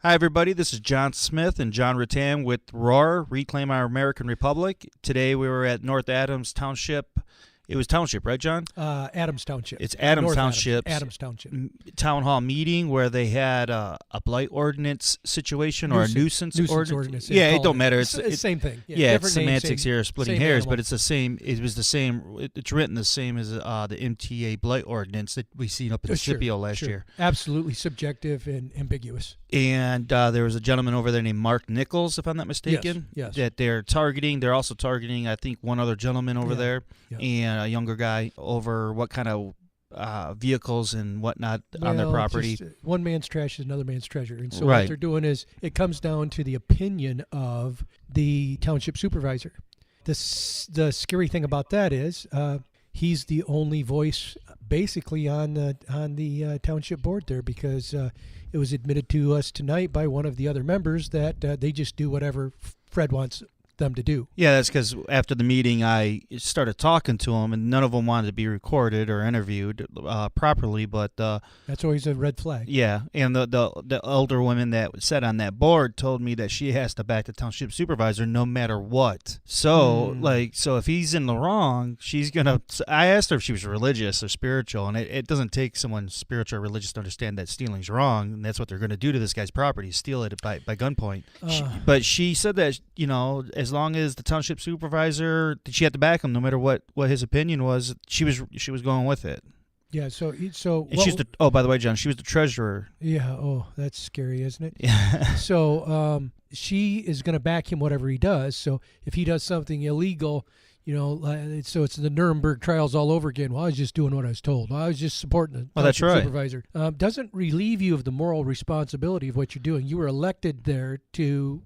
Hi, everybody. This is John Smith and John Rattan with R.O.A.R, Reclaim Our American Republic. Today we were at North Adams Township. It was Township, right, John? Adams Township. It's Adams North Township. Adams Township. Town hall meeting where they had a blight ordinance situation or a nuisance ordinance. Yeah, it don't matter. It's the same thing. Yeah, it's semantics here, splitting hairs, animal. but it's the same. It was the same. It's written the same as the M.T.A. blight ordinance that we seen up in Scipio last year. Absolutely subjective and ambiguous. And there was a gentleman over there named Mark Nichols, if I'm not mistaken, yes. that they're targeting. They're also targeting, I think, one other gentleman over there and a younger guy over what kind of vehicles and whatnot on their property. One man's trash is another man's treasure. And so what they're doing is it comes down to the opinion of the township supervisor. The scary thing about that is he's the only voice basically on the township board there, because it was admitted to us tonight by one of the other members that they just do whatever Fred wants them to do. Yeah, that's because after the meeting I started talking to them, and none of them wanted to be recorded or interviewed properly. But that's always a red flag. Yeah, and the older woman that sat on that board told me that she has to back the township supervisor no matter what. So so if he's in the wrong, she's gonna. I asked her if she was religious or spiritual, and it doesn't take someone spiritual or religious to understand that stealing's wrong, and that's what they're going to do to this guy's property, steal it by gunpoint. But she said that as long as the township supervisor, she had to back him no matter what his opinion was. She was going with it. Yeah. So and she's by the way, John, she was the treasurer. Yeah. Oh, that's scary, isn't it? Yeah. So she is going to back him whatever he does. So if he does something illegal, so it's the Nuremberg trials all over again. Well, I was just doing what I was told. Well, I was just supporting the supervisor. Doesn't relieve you of the moral responsibility of what you're doing. You were elected there to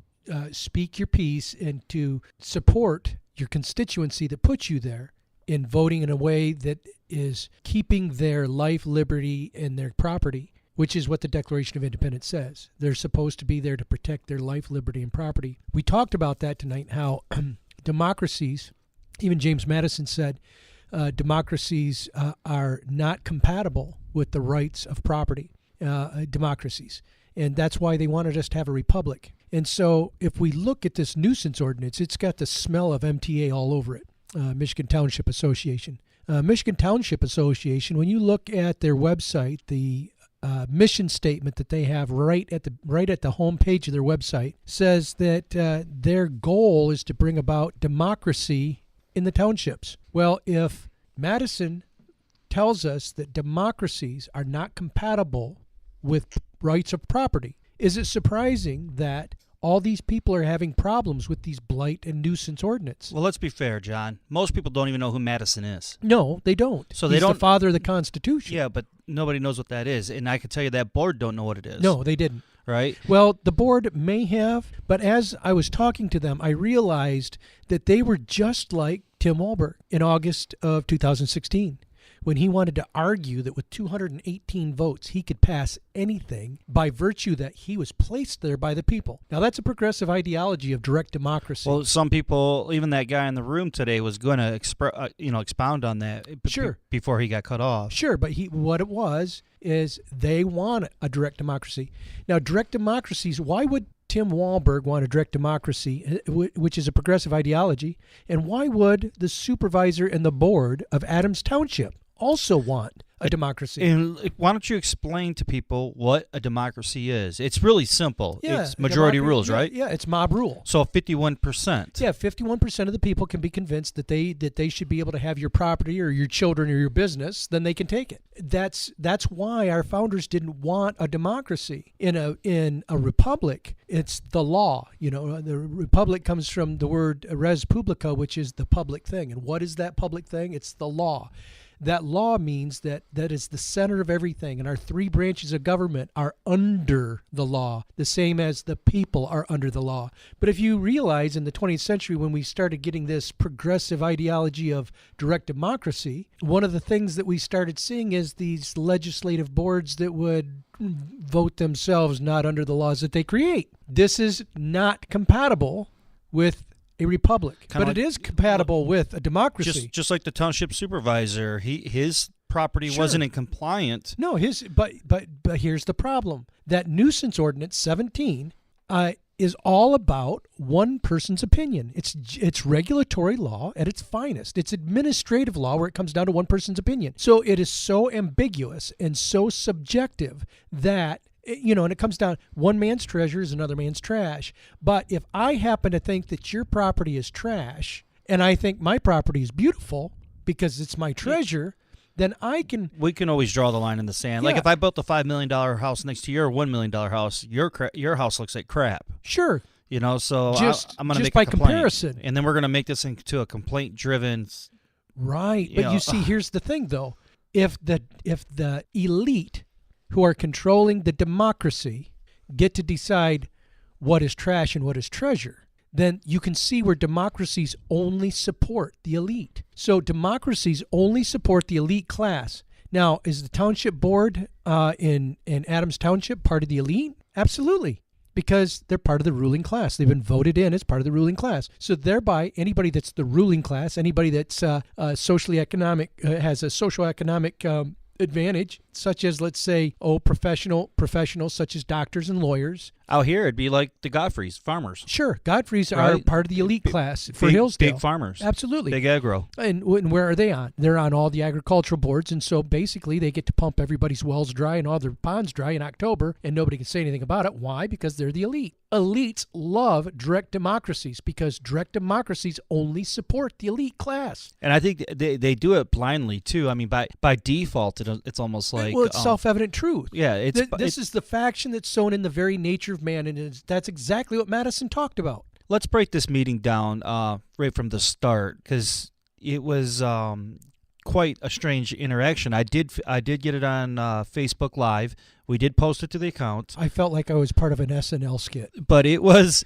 speak your piece and to support your constituency that put you there in voting in a way that is keeping their life, liberty, and their property, which is what the Declaration of Independence says. They're supposed to be there to protect their life, liberty, and property. We talked about that tonight, how democracies, even James Madison said, democracies are not compatible with the rights of property, democracies. And that's why they wanted us to have a republic. And so if we look at this nuisance ordinance, it's got the smell of M.T.A. all over it, Michigan Township Association. Michigan Township Association, when you look at their website, the mission statement that they have right at the home page of their website says that their goal is to bring about democracy in the townships. Well, if Madison tells us that democracies are not compatible with rights of property, is it surprising that all these people are having problems with these blight and nuisance ordinance? Well, let's be fair, John. Most people don't even know who Madison is. No, they don't. So He's the father of the Constitution. Yeah, but nobody knows what that is, and I can tell you that board don't know what it is. No, they didn't. Right? Well, the board may have, but as I was talking to them, I realized that they were just like Tim Walberg in August of 2016. When he wanted to argue that with 218 votes, he could pass anything by virtue that he was placed there by the people. Now, that's a progressive ideology of direct democracy. Well, some people, even that guy in the room today, was going to expound on that before he got cut off. Sure, but what it was is they want a direct democracy. Now, direct democracies, why would Tim Walberg want a direct democracy, which is a progressive ideology, and why would the supervisor and the board of Adams Township also want a democracy? And why don't you explain to people what a democracy is? It's really simple. Yeah, it's majority rules, right? Yeah, it's mob rule. So 51%. Yeah, 51% of the people can be convinced that they should be able to have your property or your children or your business, then they can take it. That's why our founders didn't want a democracy. In a republic, it's the law. The republic comes from the word res publica, which is the public thing. And what is that public thing? It's the law. That law means that is the center of everything, and our three branches of government are under the law, the same as the people are under the law. But if you realize in the 20th century, when we started getting this progressive ideology of direct democracy, one of the things that we started seeing is these legislative boards that would vote themselves not under the laws that they create. This is not compatible with a republic, but it is compatible with a democracy. Just like the township supervisor, his property wasn't in compliant. No, but here's the problem. That nuisance ordinance 17 is all about one person's opinion. It's regulatory law at its finest. It's administrative law where it comes down to one person's opinion. So it is so ambiguous and so subjective that, and it comes down, one man's treasure is another man's trash. But if I happen to think that your property is trash and I think my property is beautiful because it's my treasure, then we can always draw the line in the sand. Yeah. Like if I built a $5 million house next to your $1 million house, your house looks like crap. Sure. So I'm going to make by a complaint. Comparison. And then we're going to make this into a complaint-driven. Right. But you see, here's the thing, though. If the elite who are controlling the democracy get to decide what is trash and what is treasure, then you can see where democracies only support the elite. So democracies only support the elite class. Now, is the township board in Adams Township part of the elite? Absolutely, because they're part of the ruling class. They've been voted in as part of the ruling class. So thereby, anybody that's the ruling class, anybody that's socially economic, has a social economic advantage, such as, let's say, professionals such as doctors and lawyers. Out here, it'd be like the Godfreys, farmers. Sure, Godfreys are part of the elite class for Hillsdale. Big farmers. Absolutely. Big agro. And where are they on? They're on all the agricultural boards, and so basically they get to pump everybody's wells dry and all their ponds dry in October, and nobody can say anything about it. Why? Because they're the elite. Elites love direct democracies because direct democracies only support the elite class. And I think they do it blindly, too. I mean, by default, it's almost like... Well, it's self-evident truth. Yeah. This is the faction that's sown in the very nature of man, and that's exactly what Madison talked about. Let's break this meeting down right from the start, because it was quite a strange interaction. I did get it on Facebook Live. We did post it to the account. I felt like I was part of an SNL skit. But it was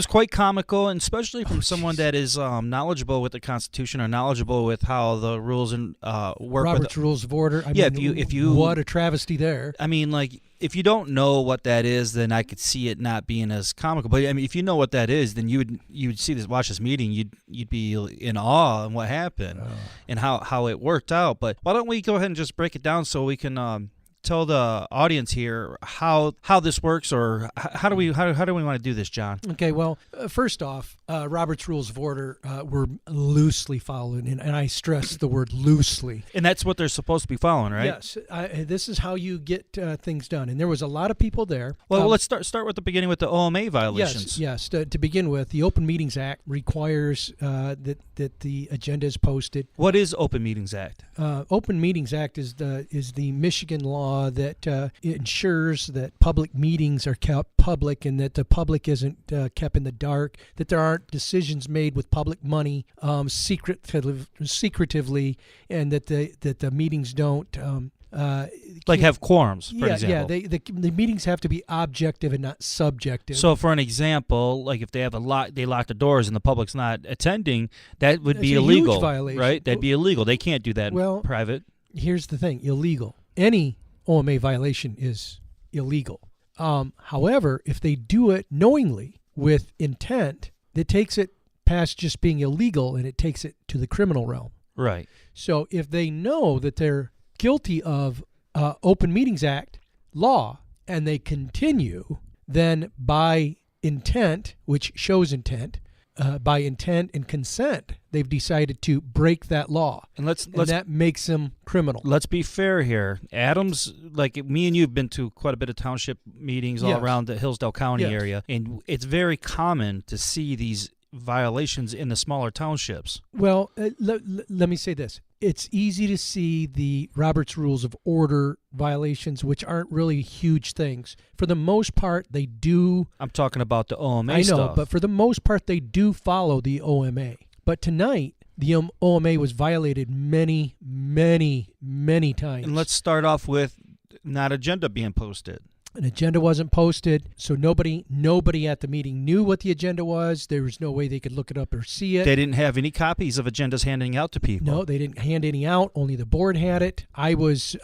quite comical, and especially from someone that is knowledgeable with the Constitution or knowledgeable with how the rules and work. Robert's Rules of Order. I mean, if you what a travesty there. I mean, like, if you don't know what that is, then I could see it not being as comical. But I mean, if you know what that is, then you would see this, watch this meeting, you'd be in awe on what happened and how it worked out. But why don't we go ahead and just break it down so we can tell the audience here how this works, or how do we want to do this, John? Okay, well, first off, Robert's Rules of Order were loosely followed, and I stress the word loosely. And that's what they're supposed to be following, right? Yes, this is how you get things done, and there was a lot of people there. Well, let's start with the beginning with the O.M.A. violations. Yes. To begin with, the Open Meetings Act requires that the agenda is posted. What is Open Meetings Act? Open Meetings Act is the Michigan law that ensures that public meetings are kept public and that the public isn't kept in the dark, that there aren't decisions made with public money secretively, and that the meetings don't have quorums, for example. Yeah, the meetings have to be objective and not subjective. So, for an example, like if they have they lock the doors and the public's not attending, that would be illegal, huge violation. Right? That'd be illegal. They can't do that in private. Here's the thing: illegal. Any OMA violation is illegal. However, if they do it knowingly with intent, that takes it past just being illegal and it takes it to the criminal realm. Right. So if they know that they're guilty of Open Meetings Act law and they continue, then by intent, which shows intent, by intent and consent, they've decided to break that law, and that makes them criminal. Let's be fair here. Adams, like me and you have been to quite a bit of township meetings all around the Hillsdale County area, and it's very common to see these violations in the smaller townships. Well, let me say this. It's easy to see the Robert's Rules of Order violations, which aren't really huge things. For the most part, they do. I'm talking about the OMA stuff. I know, but for the most part, they do follow the OMA. But tonight, the OMA was violated many, many, many times. And let's start off with not agenda being posted. An agenda wasn't posted, so nobody at the meeting knew what the agenda was. There was no way they could look it up or see it. They didn't have any copies of agendas handing out to people. No, they didn't hand any out. Only the board had it. I was,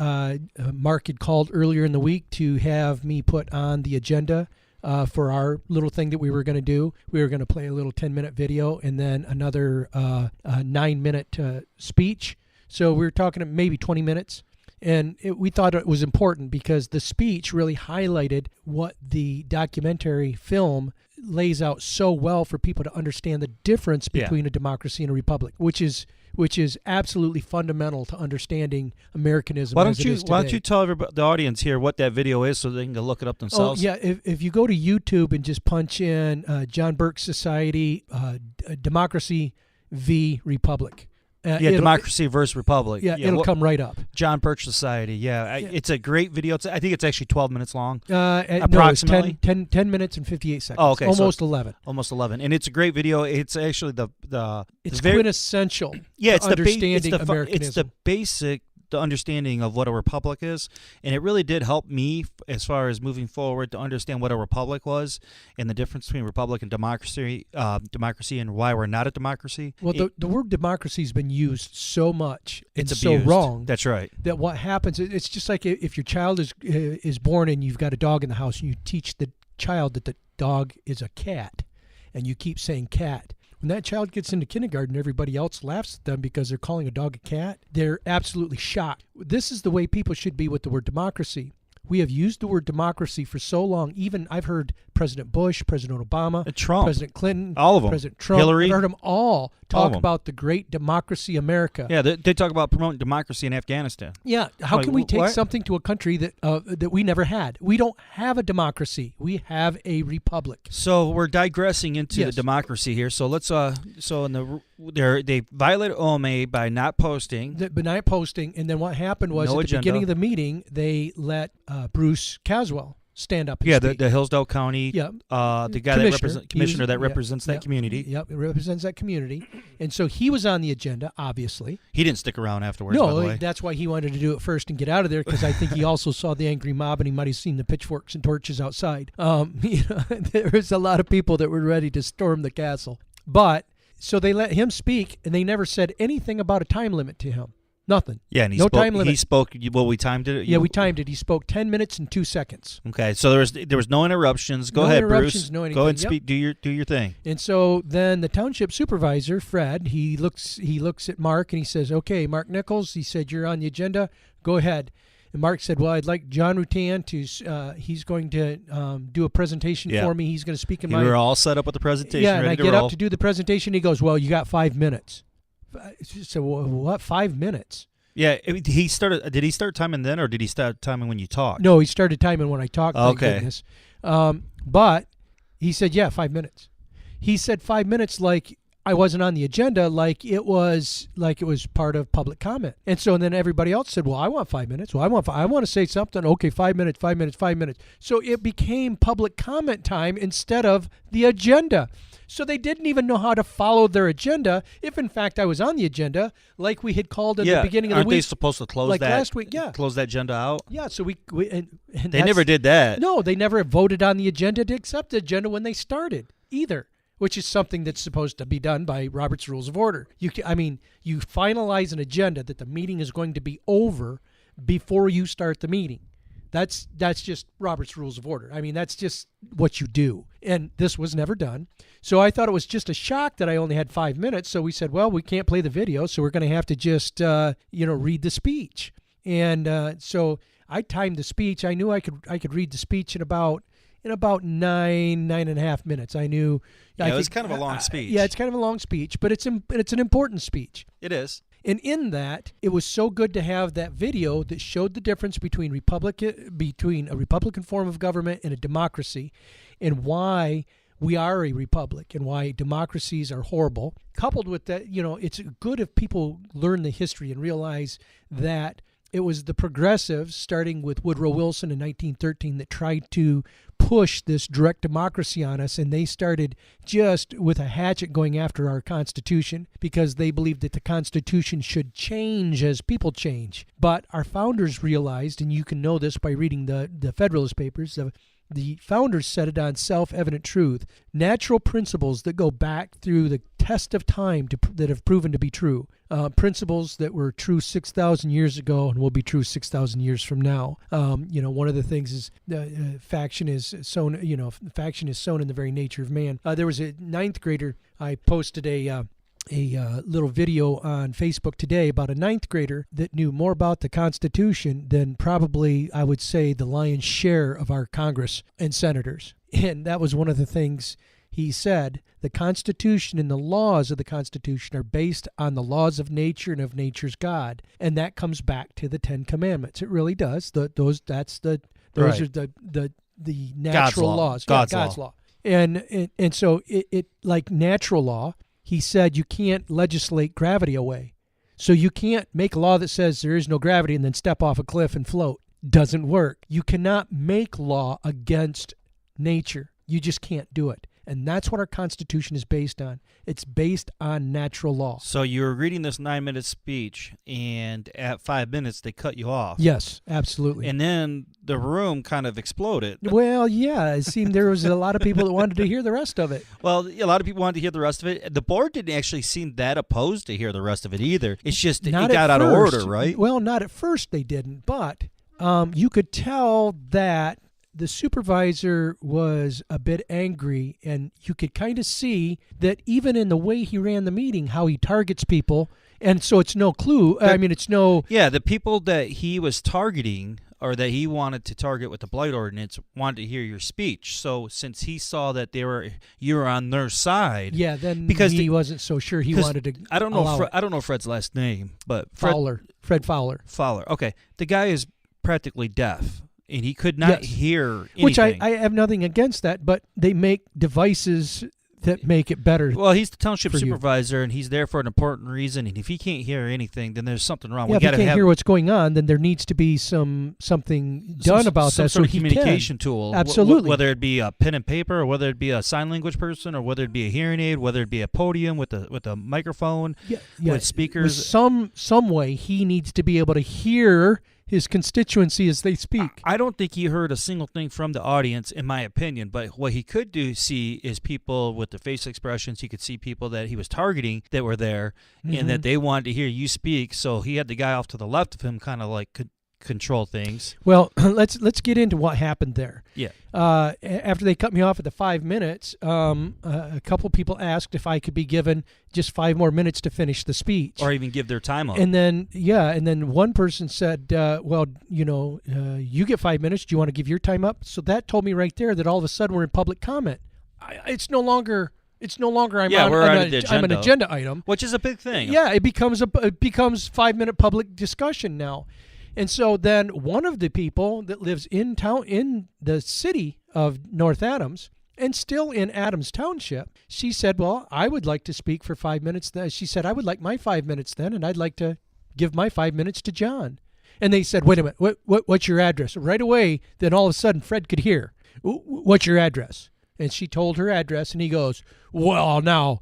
Mark had called earlier in the week to have me put on the agenda for our little thing that we were going to do. We were going to play a little 10-minute video and then another 9-minute speech. So we were talking maybe 20 minutes. And we thought it was important because the speech really highlighted what the documentary film lays out so well for people to understand the difference between a democracy and a republic, which is absolutely fundamental to understanding Americanism. Why don't you tell everybody, the audience here, what that video is so they can go look it up themselves? Oh yeah, if you go to YouTube and just punch in John Burke Society, Democracy v. Republic. Democracy versus Republic. Yeah, it'll come right up. John Birch Society. It's a great video. I think it's actually 12 minutes long. Approximately. No, 10 minutes and 58 seconds. Oh, okay. Almost 11. Almost 11. And it's a great video. It's actually it's quintessential. It's understanding Americanism. It's the basic understanding of what a republic is, and it really did help me as far as moving forward to understand what a republic was and the difference between republic and democracy and why we're not a democracy. Well, the word democracy has been used so much and it's so abused. Wrong. That's right. That what happens, it's just like if your child is born and you've got a dog in the house and you teach the child that the dog is a cat and you keep saying cat. When that child gets into kindergarten, everybody else laughs at them because they're calling a dog a cat. They're absolutely shocked. This is the way people should be with the word democracy. We have used the word democracy for so long. Even I've heard President Bush, President Obama, Trump, President Clinton, all of them, President Trump, Hillary. I've heard them all talk about the great democracy America. Yeah, they talk about promoting democracy in Afghanistan. Yeah, how can we take something to a country that we never had? We don't have a democracy. We have a republic. So we're digressing into the democracy here. So let's they violated O.M.A. by not posting. And then what happened was at the beginning of the meeting they let Bruce Caswell stand up and speak. The Hillsdale County, the guy commissioner that represents that community. Yep, it represents that community. And so he was on the agenda, obviously. He didn't stick around afterwards, by the way. That's why he wanted to do it first and get out of there, because I think he also saw the angry mob and he might have seen the pitchforks and torches outside. There was a lot of people that were ready to storm the castle. But, so they let him speak, and they never said anything about a time limit to him. Nothing. Yeah, and time limit. He spoke. Well, we timed it. Yeah, we timed it. He spoke 10 minutes and 2 seconds. Okay, so there was no interruptions. Go ahead, Bruce. No anything. Go ahead and speak. Do your thing. And so then the township supervisor, Fred, he looks at Mark and he says, "Okay, Mark Nichols," he said, "you're on the agenda. Go ahead." And Mark said, "Well, I'd like John Rutan to. He's going to do a presentation for me. He's going to speak in my." We were all set up with the presentation. Yeah, and ready I to get roll. up to do the presentation. He goes, "Well, you got 5 minutes." So what? 5 minutes? Yeah, he started. Did he start timing then, or did he start timing when you talked? No, he started timing when I talked. Thank goodness. But he said, "Yeah, 5 minutes." He said 5 minutes like I wasn't on the agenda, like it was part of public comment. And then everybody else said, "Well, I want 5 minutes. Well, I want to say something." Okay, 5 minutes, 5 minutes, 5 minutes. So it became public comment time instead of the agenda. So they didn't even know how to follow their agenda. If in fact I was on the agenda, like we had called at the beginning of the week. Aren't they supposed to close that last week? Yeah, close that agenda out. Yeah. So we they never did that. No, they never voted on the agenda to accept the agenda when they started either, which is something that's supposed to be done by Robert's Rules of Order. You finalize an agenda that the meeting is going to be over before you start the meeting. That's just Robert's Rules of Order. I mean, that's just what you do. And this was never done. So I thought it was just a shock that I only had 5 minutes. So we said, well, we can't play the video, so we're going to have to just, read the speech. And so I timed the speech. I knew I could read the speech in about 9.5 minutes. I knew. Yeah, it was kind of a long speech. Yeah, it's kind of a long speech, but it's an important speech. It is. And in that, it was so good to have that video that showed the difference between a Republican form of government and a democracy, and why we are a republic and why democracies are horrible. Coupled with that, it's good if people learn the history and realize that it was the progressives, starting with Woodrow Wilson in 1913, that tried to push this direct democracy on us, and they started just with a hatchet going after our Constitution because they believed that the Constitution should change as people change. But our founders realized, and you can know this by reading the Federalist Papers, the founders set it on self-evident truth, natural principles that go back through the test of time that have proven to be true, principles that were true 6,000 years ago and will be true 6,000 years from now. One of the things is faction is sown. Faction is sown in the very nature of man. There was a ninth grader. I posted a a little video on Facebook today about a ninth grader that knew more about the Constitution than probably, I would say, the lion's share of our Congress and senators. And that was one of the things he said. The Constitution and the laws of the Constitution are based on the laws of nature and of nature's God. And that comes back to the Ten Commandments. It really does. Those are the natural laws. God's law. And so it like natural law, he said you can't legislate gravity away. So you can't make a law that says there is no gravity and then step off a cliff and float. Doesn't work. You cannot make law against nature. You just can't do it. And that's what our Constitution is based on. It's based on natural law. So you were reading this 9-minute speech, and at 5 minutes, they cut you off. Yes, absolutely. And then the room kind of exploded. Well, yeah. It seemed there was a lot of people that wanted to hear the rest of it. Well, a lot of people wanted to hear the rest of it. The board didn't actually seem that opposed to hear the rest of it either. It's just it got out of order, right? Well, not at first they didn't, but you could tell that the supervisor was a bit angry, and you could kind of see that even in the way he ran the meeting, how he targets people. And so it's no clue. It's no... Yeah, the people that he was targeting or that he wanted to target with the Blight ordinance wanted to hear your speech. So since he saw that you were on their side... Yeah, then because he wasn't so sure he wanted to I don't know Fred's last name, but... Fred Fowler. Fowler. Okay. The guy is practically deaf. And he could not hear anything. Which I have nothing against that, but they make devices that make it better. Well, he's the township supervisor, and he's there for an important reason. And if he can't hear anything, then there's something wrong. Yeah, if he can't hear what's going on, then there needs to be something done about that. Some sort of communication tool. Absolutely. Whether it be a pen and paper, or whether it be a sign language person, or whether it be a hearing aid, whether it be a podium with a microphone, with speakers. With some way, he needs to be able to hear his constituency as they speak. I don't think he heard a single thing from the audience, in my opinion. But what he could see is people with the face expressions. He could see people that he was targeting that were there, and that they wanted to hear you speak. So he had the guy off to the left of him kind of like control things. Well, let's get into what happened there. Yeah. After they cut me off at the 5 minutes, a couple people asked if I could be given just 5 more minutes to finish the speech, or even give their time up. And then one person said, "Well, you get 5 minutes. Do you want to give your time up?" So that told me right there that all of a sudden we're in public comment. It's no longer. I'm an agenda item, which is a big thing. Yeah, it becomes 5-minute public discussion now. And so then one of the people that lives in town, in the city of North Adams, and still in Adams Township, she said, "Well, I would like to speak for 5 minutes." She said, "I would like my 5 minutes then, and I'd like to give my 5 minutes to John." And they said, "Wait a minute, what's your address?" Right away, then all of a sudden Fred could hear, "What's your address?" And she told her address, and he goes, "Well, now,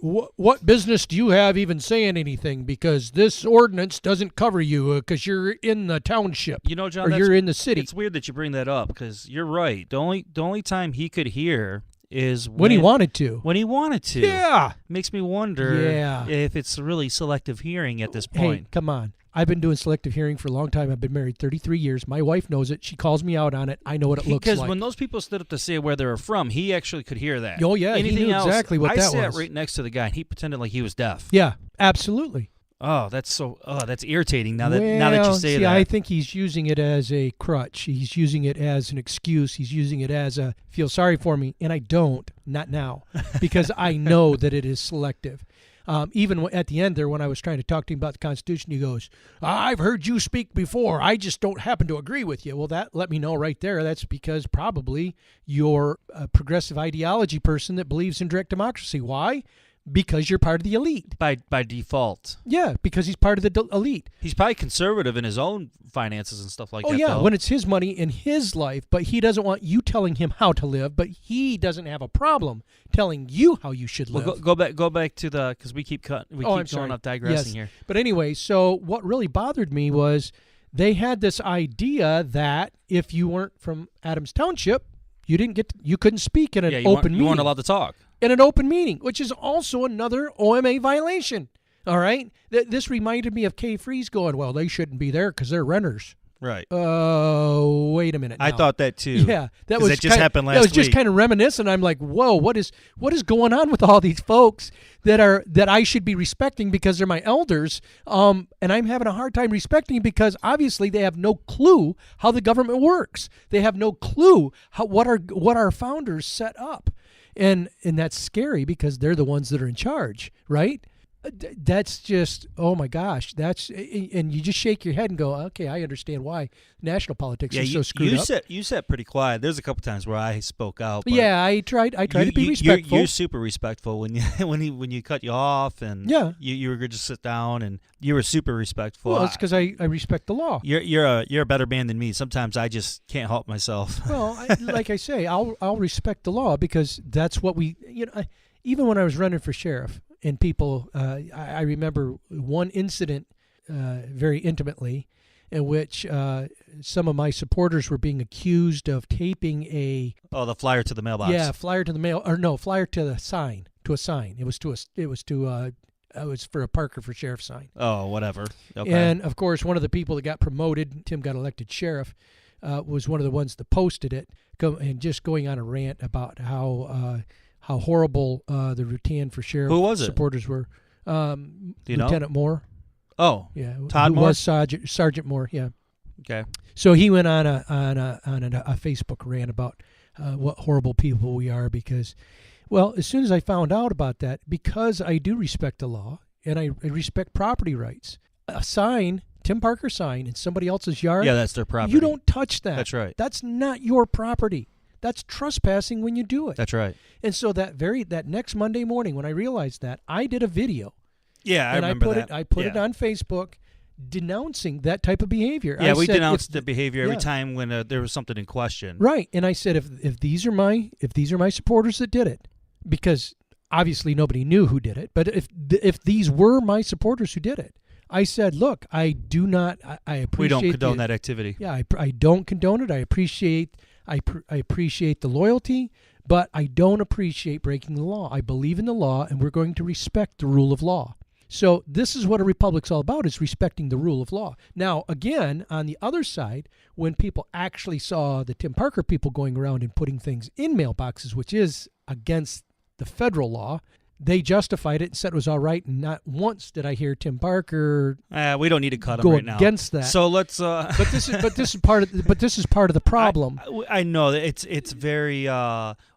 what business do you have even saying anything? Because this ordinance doesn't cover you because you're in the township, Jon, or you're in the city." It's weird that you bring that up because you're right. The only time he could hear is when he wanted to. When he wanted to. Yeah. Makes me wonder if it's really selective hearing at this point. Hey, come on. I've been doing selective hearing for a long time. I've been married 33 years. My wife knows it. She calls me out on it. I know what it looks like. Because when those people stood up to say where they were from, he actually could hear that. Oh, yeah. Anything he knew else, exactly what that was. I sat right next to the guy, and he pretended like he was deaf. Yeah, absolutely. Oh, that's irritating now that you say that. I think he's using it as a crutch. He's using it as an excuse. He's using it as a feel sorry for me, and I don't, not now, because I know that it is selective. Even at the end there, when I was trying to talk to him about the Constitution, he goes, "I've heard you speak before. I just don't happen to agree with you." Well, that let me know right there. That's because probably you're a progressive ideology person that believes in direct democracy. Why? Because you're part of the elite. By default. Yeah, because he's part of the elite. He's probably conservative in his own finances and stuff like that. Oh, yeah, though. when it's his money in his life, but he doesn't want you telling him how to live, but he doesn't have a problem telling you how you should live. Well, go back to the, because we keep going off digressing here. But anyway, so what really bothered me was they had this idea that if you weren't from Adams Township, you couldn't speak in an open meeting. You weren't allowed to talk. In an open meeting, which is also another OMA violation. All right? This reminded me of Kay Freeze going, "Well, they shouldn't be there because they're renters." Right. Oh, wait a minute. Now. I thought that too. Yeah, that was just happened last week. That was just week. kind of reminiscent. I'm like, whoa, what is going on with all these folks that I should be respecting because they're my elders, and I'm having a hard time respecting because obviously they have no clue how the government works. They have no clue what our founders set up, and that's scary because they're the ones that are in charge, right? That's just, oh my gosh, and you just shake your head and go, okay, I understand why national politics is so screwed up. You sat pretty quiet. There's a couple times where I spoke out. But yeah, I tried to be respectful. You're super respectful when you cut you off, and you were good to sit down, and you were super respectful. Well, it's because I respect the law. You're a better man than me. Sometimes I just can't help myself. Well, like I say, I'll respect the law because that's what we, even when I was running for sheriff. And people, I remember one incident very intimately in which some of my supporters were being accused of taping the flyer to the mailbox. Yeah, flyer to the mail, or no, flyer to the sign, to a sign. It was for a Parker for Sheriff sign. Oh, whatever. Okay. And of course, one of the people that got promoted, Tim got elected sheriff, was one of the ones that posted it, and just going on a rant about how horrible the Rutan for Sheriff supporters were. Lieutenant Moore. Oh, yeah, Todd Moore? Was Sergeant Moore. Yeah. Okay. So he went on a Facebook rant about what horrible people we are because, well, as soon as I found out about that, because I do respect the law and I respect property rights, a sign, Tim Parker sign, in somebody else's yard. Yeah, that's their property. You don't touch that. That's right. That's not your property. That's trespassing when you do it. That's right. And so that next Monday morning when I realized that, I did a video. Yeah, I remember that. I put it on Facebook denouncing that type of behavior. Yeah, we denounced the behavior every time when there was something in question. Right. And I said if these are my supporters that did it, because obviously nobody knew who did it, but if these were my supporters who did it, I said, look, I appreciate we don't condone that activity. Yeah, I don't condone it. I appreciate the loyalty, but I don't appreciate breaking the law. I believe in the law, and we're going to respect the rule of law. So this is what a republic's all about, is respecting the rule of law. Now, again, on the other side, when people actually saw the Tim Parker people going around and putting things in mailboxes, which is against the federal law, they justified it and said it was all right, and not once did I hear Tim Parker. We don't need to cut him go right now. Against that. So let's. But this is part of the problem. I know it's very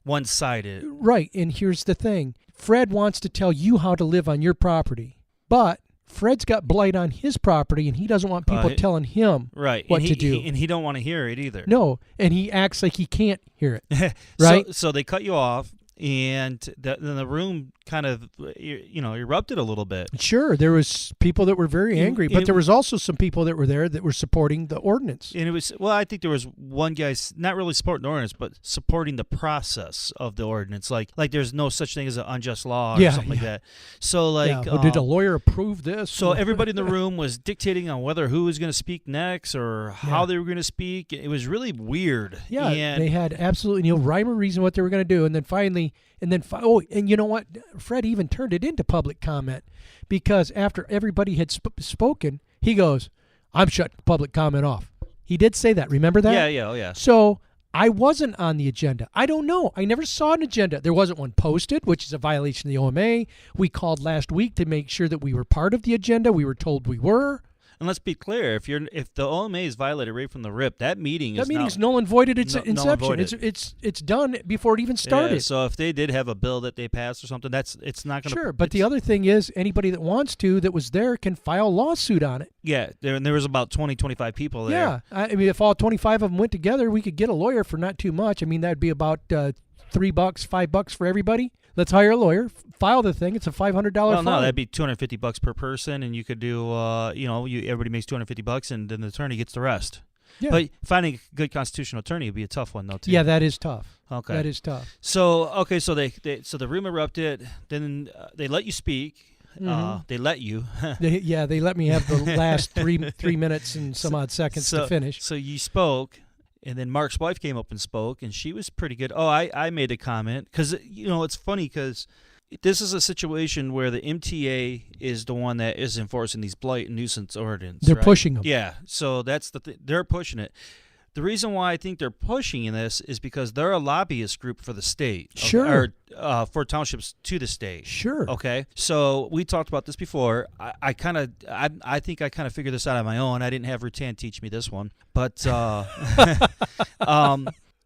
one-sided. Right, and here's the thing: Fred wants to tell you how to live on your property, but Fred's got blight on his property, and he doesn't want people telling him what to do. And he don't want to hear it either. No, and he acts like he can't hear it. Right. So they cut you off. And then the room kind of, erupted a little bit. Sure, there was people that were very angry, but there was also some people that were there that were supporting the ordinance. And it was, I think there was one guy not really supporting the ordinance, but supporting the process of the ordinance. Like there's no such thing as an unjust law or something like that. So did a lawyer approve this? So everybody in the room was dictating on whether who was going to speak next or how they were going to speak. It was really weird. Yeah, and they had absolutely no rhyme or reason what they were going to do, and then finally. And you know what? Fred even turned it into public comment because after everybody had spoken, he goes, "I'm shutting public comment off." He did say that. Remember that? Yeah. So I wasn't on the agenda. I don't know. I never saw an agenda. There wasn't one posted, which is a violation of the OMA. We called last week to make sure that we were part of the agenda. We were told we were. And let's be clear: if the OMA is violated right from the rip, that meeting is null and voided. Its null inception. And voided. It's done before it even started. Yeah, so if they did have a bill that they passed or something, it's not going to. Sure, but the other thing is, anybody that wants to that was there can file a lawsuit on it. Yeah, there was about 20, 25 people there. Yeah, I mean, if all 25 of them went together, we could get a lawyer for not too much. I mean, that'd be about $3, $5 for everybody. Let's hire a lawyer, file the thing. It's a $500 fine. No, that'd be $250 per person, and you could do, everybody makes $250, and then the attorney gets the rest. Yeah. But finding a good constitutional attorney would be a tough one, though, too. Yeah, that is tough. Okay, that is tough. So so the room erupted. Then they let you speak. Mm-hmm. They let you. they let me have the last three minutes and some odd seconds to finish. So you spoke. And then Mark's wife came up and spoke, and she was pretty good. Oh, I made a comment because, it's funny because this is a situation where the M.T.A. is the one that is enforcing these blight and nuisance ordinance. They're right? pushing them. Yeah, so that's they're pushing it. The reason why I think they're pushing this is because they're a lobbyist group for the state. Sure. Or for townships to the state. Sure. Okay. So we talked about this before. I think I kind of figured this out on my own. I didn't have Rutan teach me this one. But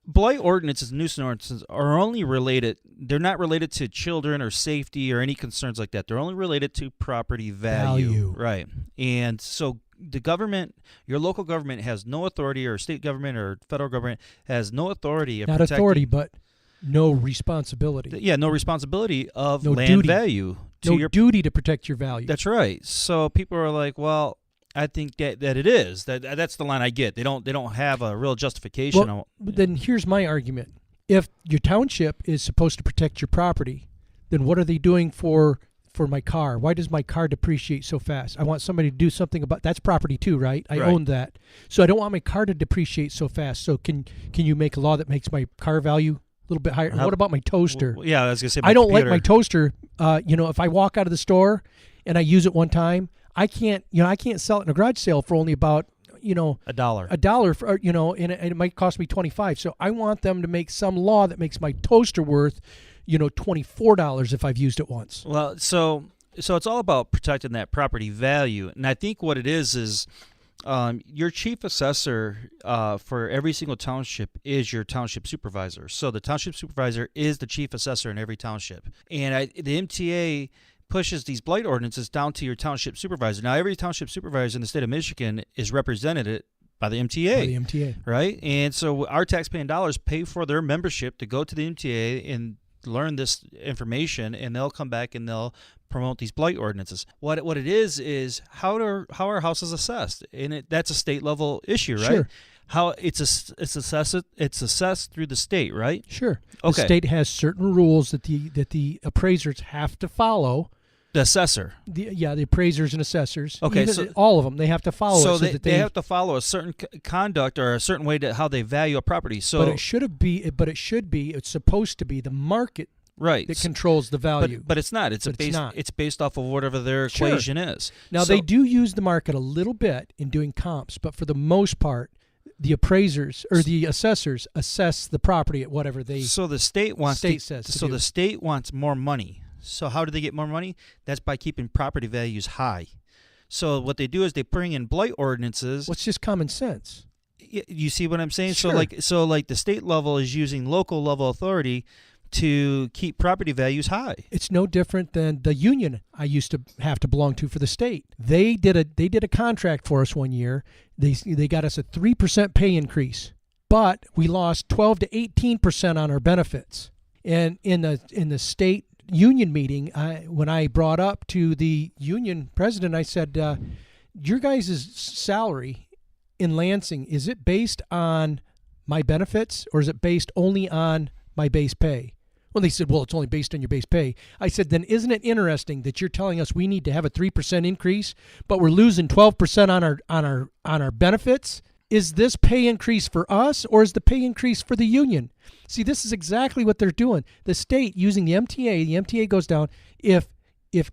blight ordinances and nuisance ordinances are only related. They're not related to children or safety or any concerns like that. They're only related to property value. Right. And so the government, your local government has no authority, or state government or federal government has no authority. Not authority, but no responsibility. Yeah, no responsibility of no land duty. value. No duty to protect your value. That's right. So people are like, well, I think that it is. That's the line I get. They don't have a real justification. Well, then here's my argument. If your township is supposed to protect your property, then what are they doing for my car? Why does my car depreciate so fast? I want somebody to do something about that's property too, right? I own that. So I don't want my car to depreciate so fast. So can you make a law that makes my car value a little bit higher? And what about my toaster? Well, yeah, I was going to say I don't like my toaster. If I walk out of the store and I use it one time, I can't sell it in a garage sale for only about $1 for, and it might cost me $25. So I want them to make some law that makes my toaster worth $24 if I've used it once. Well, so it's all about protecting that property value, and I think what it is your chief assessor for every single township is your township supervisor. So the township supervisor is the chief assessor in every township, and the M.T.A. pushes these blight ordinances down to your township supervisor. Now, every township supervisor in the state of Michigan is represented by the M.T.A. By the M.T.A. Right, and so our taxpaying dollars pay for their membership to go to the M.T.A. and learn this information, and they'll come back and they'll promote these blight ordinances. What it is how are houses assessed, and that's a state level issue, right? Sure. How it's assessed through the state, right? Sure. Okay. The state has certain rules that the appraisers have to follow. The assessor. The appraisers and assessors. Okay, even so all of them, they have to follow. So it they have to follow a certain conduct or a certain way to how they value a property. So, but it's supposed to be the market, right, that controls the value. But it's not. It's based off of whatever their equation is. Now they do use the market a little bit in doing comps, but for the most part, the appraisers or the assessors assess the property at whatever they. So the state wants. The state wants more money. So how do they get more money? That's by keeping property values high. So what they do is they bring in blight ordinances. What's just common sense? You see what I'm saying? Sure. So like the state level is using local level authority to keep property values high. It's no different than the union I used to have to belong to for the state. They did a contract for us one year. They got us a 3% pay increase, but we lost 12 to 18% on our benefits. And in the state union meeting, when I brought up to the union president, I said, your guys' salary in Lansing, is it based on my benefits or is it based only on my base pay? Well, they said, well, it's only based on your base pay. I said, then isn't it interesting that you're telling us we need to have a 3% increase, but we're losing 12% on our benefits? Is this pay increase for us or is the pay increase for the union? See, this is exactly what they're doing. The state using the M.T.A. goes down. If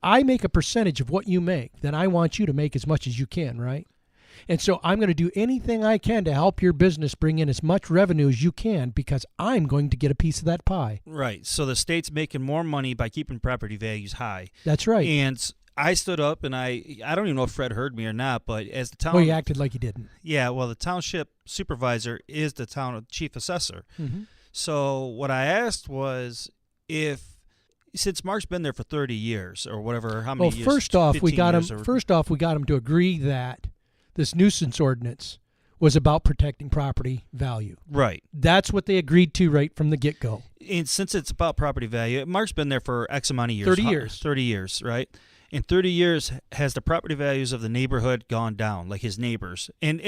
I make a percentage of what you make, then I want you to make as much as you can, right? And so I'm going to do anything I can to help your business bring in as much revenue as you can because I'm going to get a piece of that pie. Right. So the state's making more money by keeping property values high. That's right. And I stood up and I don't even know if Fred heard me or not, but as the town... Well, he acted like he didn't. Yeah, well, the township supervisor is the town chief assessor. Mm-hmm. So what I asked was since Mark's been there for 30 years or whatever, how many years? First off, we got him to agree that this nuisance ordinance was about protecting property value. Right. That's what they agreed to right from the get-go. And since it's about property value, Mark's been there for X amount of years. 30 years. 30 years, right? In 30 years, has the property values of the neighborhood gone down, like his neighbors? And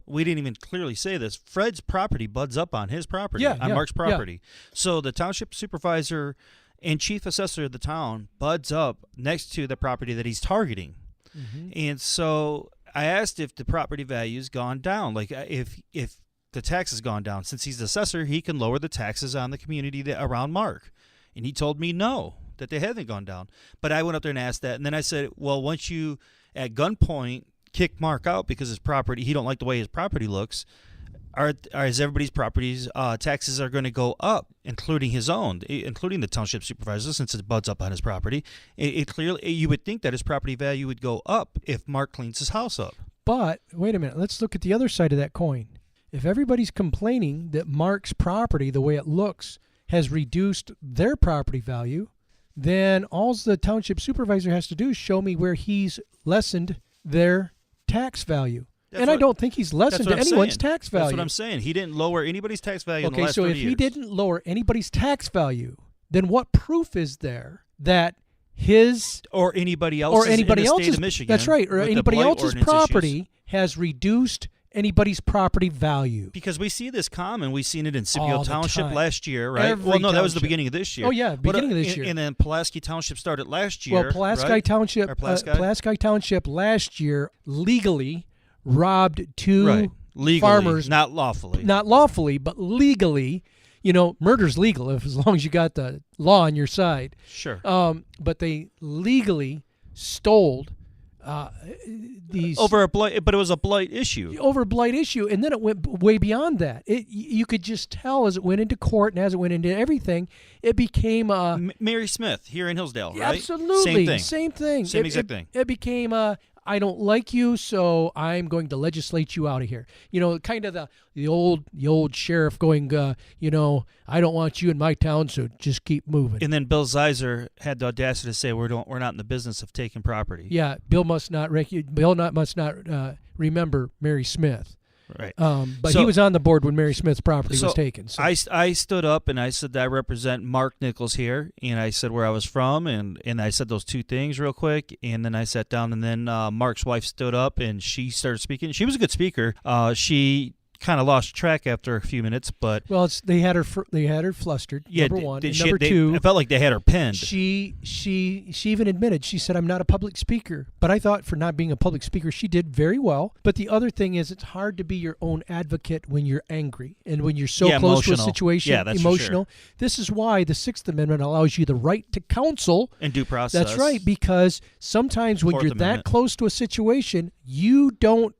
we didn't even clearly say this. Fred's property buds up on his property, on Mark's property. Yeah. So the township supervisor and chief assessor of the town buds up next to the property that he's targeting. Mm-hmm. And so I asked if the property value's gone down, like if the tax has gone down. Since he's the assessor, he can lower the taxes on the community around Mark. And he told me no, that they hadn't gone down. But I went up there and asked that, and then I said, well, once you at gunpoint kick Mark out because his property, he don't like the way his property looks. Is everybody's properties taxes are going to go up, including his own, including the township supervisor, since it butts up on his property. It clearly, you would think that his property value would go up if Mark cleans his house up. But wait a minute, let's look at the other side of that coin. If everybody's complaining that Mark's property, the way it looks, has reduced their property value, then all the township supervisor has to do is show me where he's lessened their tax value. I don't think he's lessened anyone's tax value. That's what I'm saying. He didn't lower anybody's tax value in the last 30 years. Okay, so if he didn't lower anybody's tax value, then what proof is there that his or anybody else's in the state of Michigan? That's right, or anybody else's property has reduced anybody's property value? Because we see this common. We've seen it in Scipio Township last year, right? Every that was the beginning of this year. Oh, yeah, beginning of this year. And then Pulaski Township started last year. Well, Pulaski right? Township last year legally robbed two farmers. Not lawfully. Not lawfully, but legally. You know, murder's legal as long as you got the law on your side. Sure. But they legally stole these over a blight, but it was a blight issue. Over a blight issue, and then it went way beyond that. You could just tell as it went into court and as it went into everything, it became Mary Smith here in Hillsdale, right? Absolutely, same thing, exact thing. It became I don't like you, so I'm going to legislate you out of here. You know, kind of the old sheriff going, I don't want you in my town, so just keep moving. And then Bill Zeiser had the audacity to say, we're not in the business of taking property. Yeah, Bill must not remember Mary Smith. Right. But he was on the board when Mary Smith's property was taken. So. I stood up and I said, I represent Mark Nichols here. And I said where I was from. And I said those two things real quick. And then I sat down. And then Mark's wife stood up and she started speaking. She was a good speaker. She kind of lost track after a few minutes, but they had her flustered. Yeah, number one. Number two, I felt like they had her pinned. She even admitted. She said, "I'm not a public speaker," but I thought for not being a public speaker, she did very well. But the other thing is, it's hard to be your own advocate when you're angry and when you're so close to a situation. Yeah, that's emotional. For sure. This is why the Sixth Amendment allows you the right to counsel and due process. That's right, because sometimes when you're that close to a situation, you don't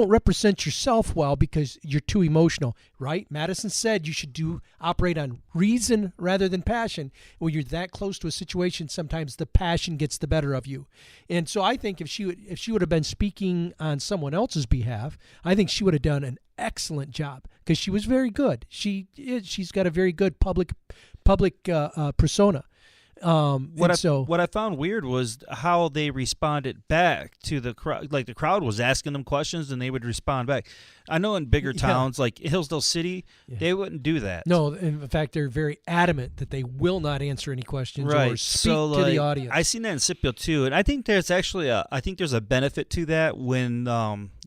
represent yourself well because you're too emotional, right? Madison said you should operate on reason rather than passion. When you're that close to a situation, sometimes the passion gets the better of you. And so I think if she would have been speaking on someone else's behalf, I think she would have done an excellent job because she was very good. She's got a very good public persona. What I found weird was how they responded back to the crowd. Like the crowd was asking them questions and they would respond back. I know in bigger towns like Hillsdale City, they wouldn't do that. No, in fact, they're very adamant that they will not answer any questions or speak to the audience. I seen that in Scipio too, and I think there's actually there's a benefit to that when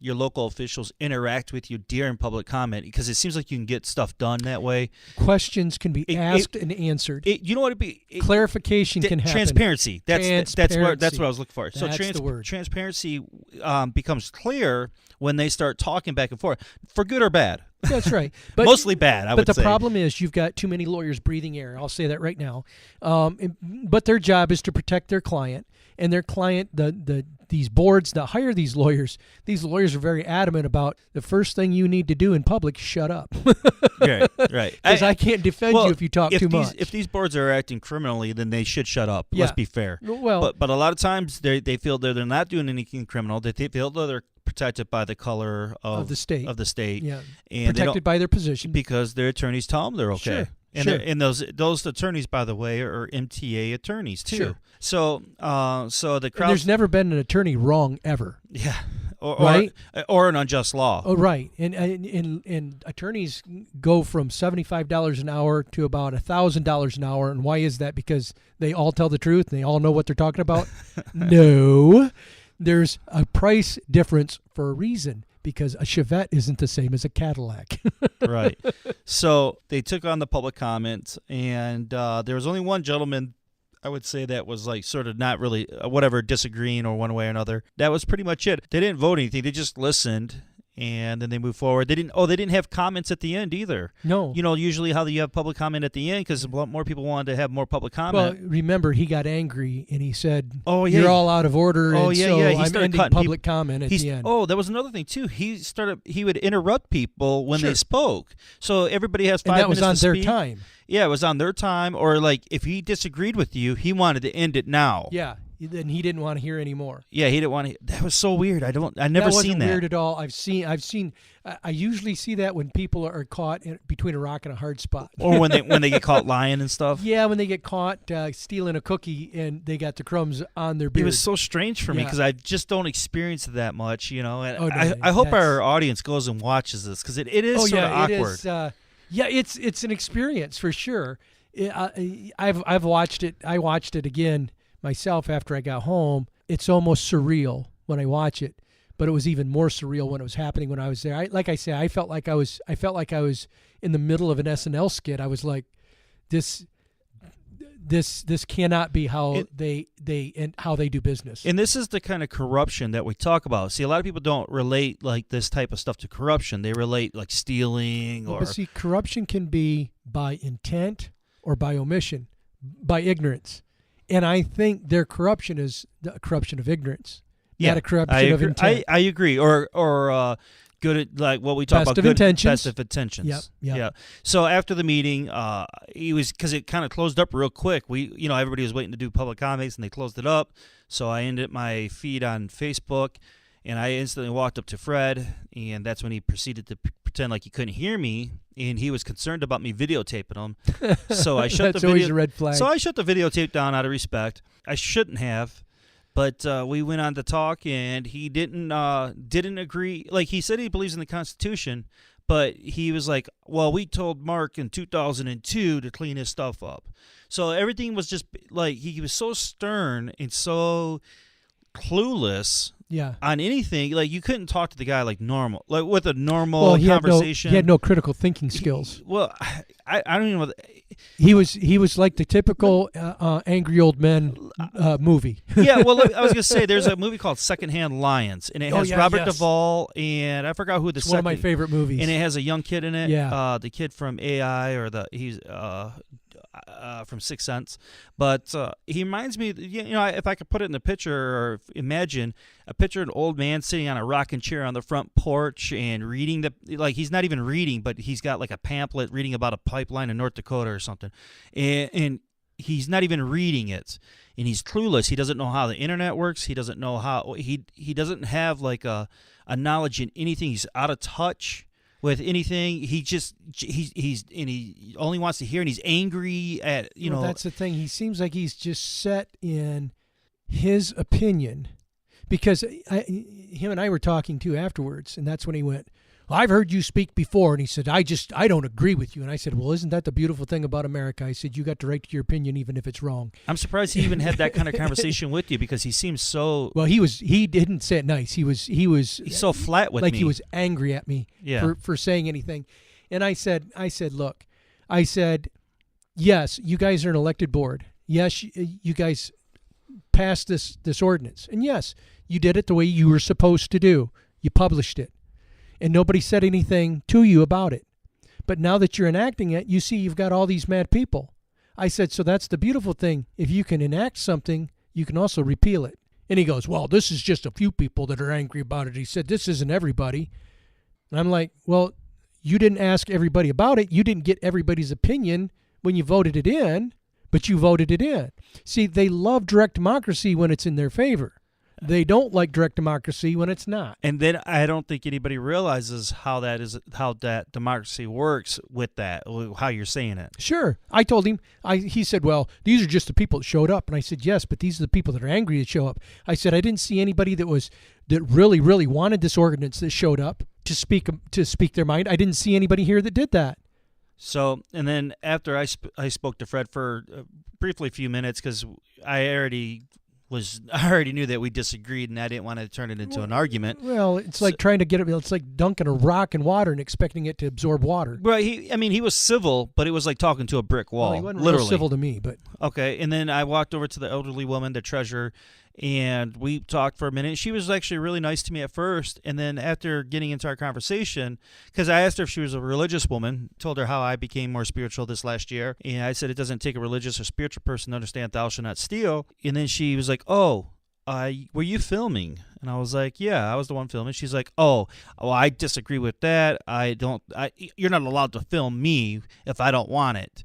your local officials interact with you during public comment because it seems like you can get stuff done that way. Questions can be asked and answered. You know what it'd be? Clarification can happen. Transparency. That's what I was looking for. That's the word. Transparency becomes clear when they start talking back and forth, for good or bad. That's right. But, mostly bad, I would say. But the problem is you've got too many lawyers breathing air. I'll say that right now. But their job is to protect their client. And their client, these boards that hire these lawyers are very adamant about the first thing you need to do in public, shut up. Right. Because I can't defend you if you talk too much. If these boards are acting criminally, then they should shut up. Yeah. Let's be fair. Well, but a lot of times they feel that they're not doing anything criminal. They feel that they're protected by the color of the state. Yeah. And protected by their position. Because their attorneys tell them they're okay. Sure. And those attorneys, by the way, are M.T.A. attorneys too. Sure. So the crowd. There's never been an attorney wrong ever. Yeah. Or an unjust law. Oh, right. And attorneys go from $75 an hour to about $1,000 an hour. And why is that? Because they all tell the truth and they all know what they're talking about? No. There's a price difference for a reason. Because a Chevette isn't the same as a Cadillac. Right. So they took on the public comment, and there was only one gentleman, I would say, that was like sort of not really disagreeing or one way or another. That was pretty much it. They didn't vote anything. They just listened, and then they moved forward. They didn't have comments at the end either. No. Usually how you have public comment at the end because a lot more people wanted to have more public comment. Well, remember, he got angry and he said, "Oh yeah, you're all out of order." Oh and yeah, so yeah. He I'm started ending cutting public comment at the end. Oh, that was another thing too. He would interrupt people when they spoke. So everybody has 5 minutes to speak. And that was on their time. Yeah, it was on their time. Or like if he disagreed with you, he wanted to end it now. Yeah. Then he didn't want to hear anymore. Yeah, he didn't want to. That was so weird. I never seen that. That wasn't weird at all. I've seen. I usually see that when people are caught between a rock and a hard spot. Or when they get caught lying and stuff. Yeah, when they get caught stealing a cookie and they got the crumbs on their beard. It was so strange for me because I just don't experience it that much, And I hope our audience goes and watches this because it is sort of awkward. It's an experience for sure. I've watched it. I watched it again myself after I got home. It's almost surreal when I watch it, but it was even more surreal when it was happening when I was there. I felt like I was in the middle of an SNL skit. I was like, this cannot be how they do business. And this is the kind of corruption that we talk about. See, a lot of people don't relate like this type of stuff to corruption. They relate like stealing or. But see, corruption can be by intent or by omission, by ignorance. And I think their corruption is the corruption of ignorance, not a corruption of intent. I agree. Or good at like what we talk about. Best of intentions. Yeah. So after the meeting, because it kind of closed up real quick. Everybody was waiting to do public comments and they closed it up. So I ended my feed on Facebook, and I instantly walked up to Fred, and that's when he proceeded to pretend like he couldn't hear me, and he was concerned about me videotaping him. So I shut That's always a red flag. So I shut the videotape down out of respect. I shouldn't have, but we went on to talk, and he didn't agree. Like he said, he believes in the Constitution, but he was like, "Well, we told Mark in 2002 to clean his stuff up." So everything was just like he was so stern and so clueless. Yeah. On anything, like you couldn't talk to the guy like normal, like with a normal conversation. He had no critical thinking skills. I don't even know. He was like the typical angry old men movie. Yeah, well, I was gonna say there's a movie called Secondhand Lions, and it has Robert Duvall, and I forgot who the second. One of my favorite movies, and it has a young kid in it. Yeah, the kid from AI he's from Sixth Sense, but he reminds me. If I could put it in the picture or imagine a picture of an old man sitting on a rocking chair on the front porch and reading he's not even reading, but he's got like a pamphlet reading about a pipeline in North Dakota or something, and he's not even reading it, and he's clueless. He doesn't know how the internet works. He doesn't know how he doesn't have like a knowledge in anything. He's out of touch with anything. He only wants to hear, and he's angry at Well, that's the thing. He seems like he's just set in his opinion, because him and I were talking too afterwards, and that's when he went, "Well, I've heard you speak before," and he said, I don't agree with you. And I said, "Well, isn't that the beautiful thing about America?" I said, "You got the right to your opinion even if it's wrong." I'm surprised he even had that kind of conversation with you, because he seems so. Well, he didn't say it nice. He's so flat with me. Like he was angry at me for saying anything. And I said, "Look," I said, "Yes, you guys are an elected board. Yes, you guys passed this ordinance, and yes, you did it the way you were supposed to do. You published it. And nobody said anything to you about it. But now that you're enacting it, you see you've got all these mad people." I said, "So that's the beautiful thing. If you can enact something, you can also repeal it." And he goes, "Well, this is just a few people that are angry about it." He said, "This isn't everybody." And I'm like, "Well, you didn't ask everybody about it. You didn't get everybody's opinion when you voted it in, but you voted it in." See, they love direct democracy when it's in their favor. They don't like direct democracy when it's not. And then I don't think anybody realizes how that democracy works with that, how you're saying it. Sure. I told him, he said, "Well, these are just the people that showed up." And I said, "Yes, but these are the people that are angry that show up." I said, "I didn't see anybody that really, really wanted this ordinance that showed up to speak their mind. I didn't see anybody here that did that." So, and then after I spoke to Fred for briefly a few minutes, because I already knew that we disagreed, and I didn't want to turn it into an argument. Well, it's like trying to get it. It's like dunking a rock in water and expecting it to absorb water. Well, he was civil, but it was like talking to a brick wall. Well, he wasn't literally real civil to me, but okay. And then I walked over to the elderly woman, the treasurer, And we talked for a minute. She was actually really nice to me at first. And then after getting into our conversation, because I asked her if she was a religious woman, told her how I became more spiritual this last year. And I said it doesn't take a religious or spiritual person to understand thou shalt not steal. And then she was like, oh, were you filming? And I was like, yeah, I was the one filming. She's like, oh, I disagree with that. You're not allowed to film me if I don't want it.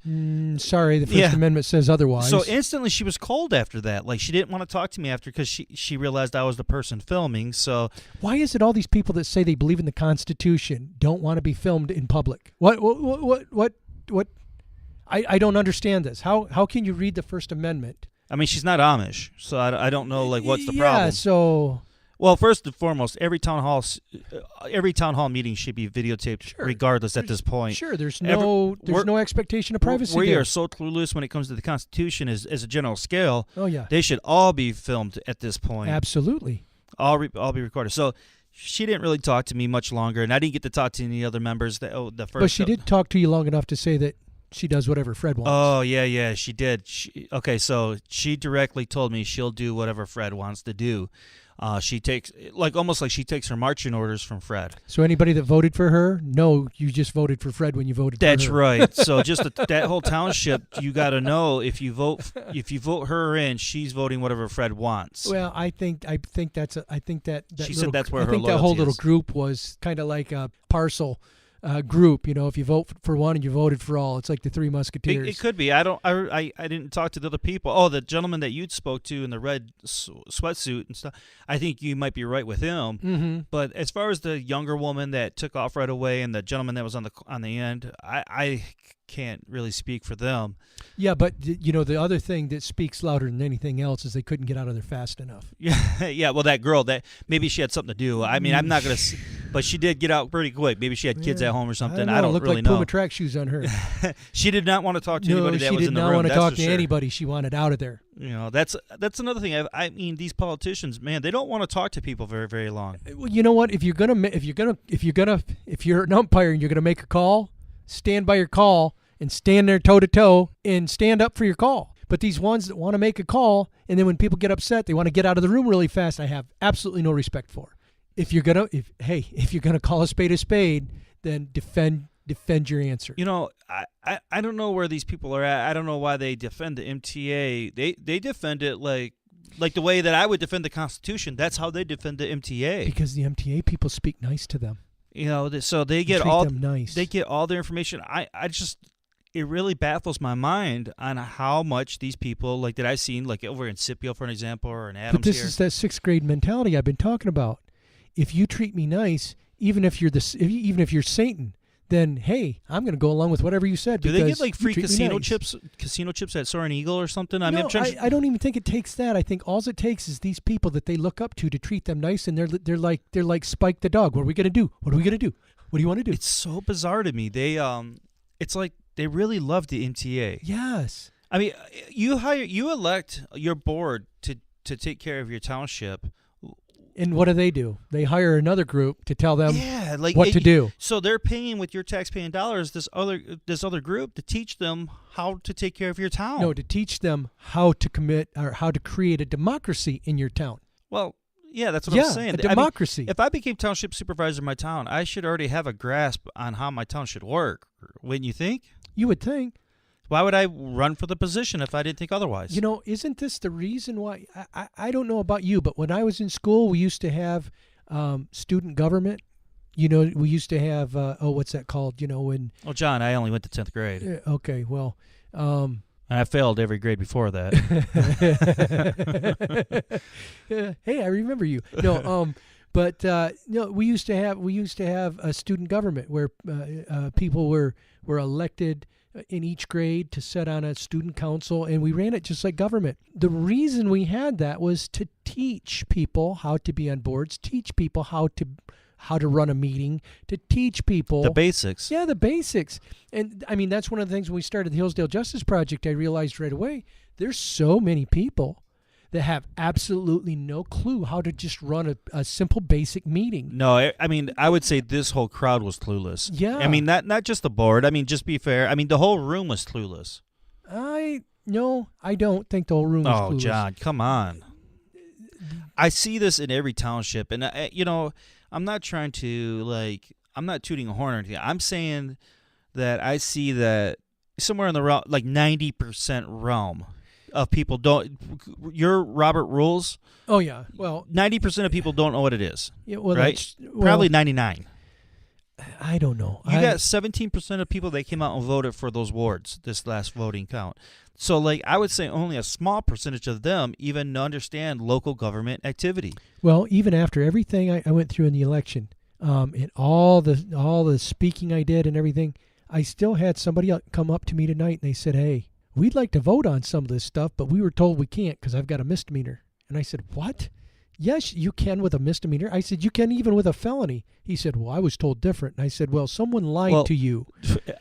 Sorry, the First Amendment says otherwise. So instantly she was cold after that. Like, she didn't want to talk to me after because she realized I was the person filming. So why is it all these people that say they believe in the Constitution don't want to be filmed in public? What? I don't understand this. How can you read the First Amendment? I mean, she's not Amish, so I don't know, like, what's the problem. Yeah, so... Well, first and foremost, every town hall meeting should be videotaped, regardless at this point. Sure, there's no expectation of privacy. We there. are so clueless when it comes to the Constitution as a general scale. Oh yeah, they should all be filmed at this point. Absolutely, all be recorded. So she didn't really talk to me much longer, and I didn't get to talk to any other members. But she did talk to you long enough to say that she does whatever Fred wants. Oh yeah, she did. So she directly told me she'll do whatever Fred wants to do. She takes almost like she takes her marching orders from Fred. So anybody that voted for her, no, you just voted for Fred when you voted for her. That's right. So just that whole township, you got to know if you vote her in, she's voting whatever Fred wants. Well, I think that she said that's where her loyalty is. I think that whole little group was kind of like a parcel group. You know, if you vote for one and you voted for all, it's like the Three Musketeers. It could be. I didn't talk to the other people. Oh, the gentleman that you spoke to in the red sweatsuit and stuff. I think you might be right with him. Mm-hmm. But as far as the younger woman that took off right away and the gentleman that was on the end, I can't really speak for them. Yeah, but the other thing that speaks louder than anything else is they couldn't get out of there fast enough. Yeah. Well, that girl, that maybe she had something to do. I mean, I'm not gonna, but she did get out pretty quick. Maybe she had kids at home or something. I don't really know. Looked like Puma track shoes on her. She did not want to talk to anybody that was in the room. No, she did not want to talk to sure. anybody. She wanted out of there. You know, that's another thing. I mean, these politicians, man, they don't want to talk to people very, very long. Well, you know what? If you're an umpire and you're gonna make a call, stand by your call. And stand there toe-to-toe and stand up for your call. But these ones that want to make a call, and then when people get upset, they want to get out of the room really fast, I have absolutely no respect for. If you're gonna call a spade, then defend your answer. You know, I don't know where these people are at. I don't know why they defend the M.T.A. They defend it like the way that I would defend the Constitution. That's how they defend the M.T.A. Because the M.T.A. people speak nice to them. You know, so they get they get all their information. It really baffles my mind on how much these people, like that I've seen, like over in Scipio, for an example, or in Adams. But this is that sixth grade mentality I've been talking about. If you treat me nice, even if you're Satan, then hey, I'm going to go along with whatever you said. Do they get like free casino chips at Soaring Eagle or something? I don't even think it takes that. I think all it takes is these people that they look up to treat them nice, and they're like Spike the dog. What are we going to do? What are we going to do? What do you want to do? It's so bizarre to me. It's like they really love the M.T.A. Yes. I mean, you elect your board to take care of your township. And what do? They hire another group to tell them what to do. So they're paying with your taxpaying dollars this other group to teach them how to take care of your town. No, to teach them how to create a democracy in your town. Well, yeah, that's what I'm saying. A democracy. I mean, if I became township supervisor in my town, I should already have a grasp on how my town should work. Wouldn't you think? You would think. Why would I run for the position if I didn't think otherwise? You know, isn't this the reason why? I don't know about you, but when I was in school, we used to have student government. You know, we used to have, what's that called? You know, when... Well, John, I only went to 10th grade. Okay, well... and I failed every grade before that. Hey, I remember you. No, but no, we used to have a student government where people were elected in each grade to sit on a student council, and we ran it just like government. The reason we had that was to teach people how to be on boards, teach people how to run a meeting, to teach people the basics. Yeah, the basics. And I mean, that's one of the things when we started the Hillsdale Justice Project, I realized right away, there's so many people that have absolutely no clue how to just run a simple basic meeting. No, I mean, I would say this whole crowd was clueless. Yeah. I mean, not just the board. I mean, just be fair. I mean, the whole room was clueless. I don't think the whole room was clueless. Oh, John, come on. I see this in every township, and I'm not trying to I'm not tooting a horn or anything. I'm saying that I see that somewhere in the realm, 90% realm of people don't. Your Robert rules. Oh yeah, well, 90% of people don't know what it is. Yeah, well, right? Probably 99. I don't know. You got 17% of people that came out and voted for those wards this last voting count. So, I would say only a small percentage of them even understand local government activity. Well, even after everything I went through in the election, and all the speaking I did and everything, I still had somebody come up to me tonight and they said, "Hey, we'd like to vote on some of this stuff, but we were told we can't because I've got a misdemeanor." And I said, "What? Yes, you can with a misdemeanor." I said, "You can even with a felony." He said, "Well, I was told different." And I said, "Well, someone lied to you."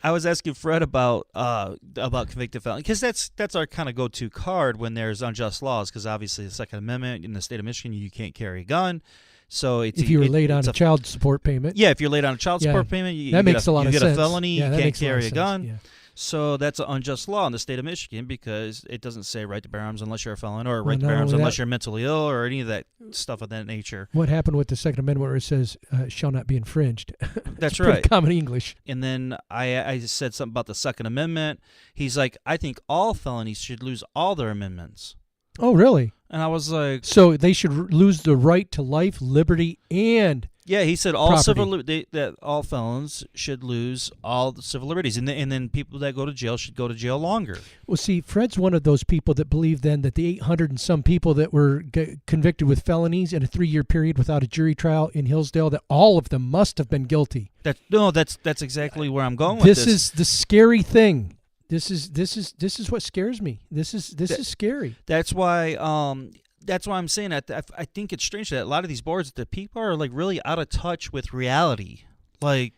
I was asking Fred about convicted felony, because that's our kind of go-to card when there's unjust laws, because obviously the Second Amendment in the state of Michigan, you can't carry a gun. So if you were late on a child support payment. Yeah, if you're late on a child support payment, you get a felony, you can't carry a gun. Yeah. So that's an unjust law in the state of Michigan, because it doesn't say right to bear arms unless you're a felon, or right to bear arms unless you're mentally ill, or any of that stuff of that nature. What happened with the Second Amendment where it says shall not be infringed? That's right. Common English. And then I said something about the Second Amendment. He's like, I think all felonies should lose all their amendments. Oh, really? And I was like... So they should lose the right to life, liberty, and... Yeah, he said all that all felons should lose all the civil liberties, and then people that go to jail should go to jail longer. Well, see, Fred's one of those people that believe then that the 800 and some people that were convicted with felonies in a 3-year period without a jury trial in Hillsdale, that all of them must have been guilty. That's exactly where I'm going with this. This is the scary thing. This is what scares me. This is scary. That's why I'm saying that I think it's strange that a lot of these boards, the people are really out of touch with reality. I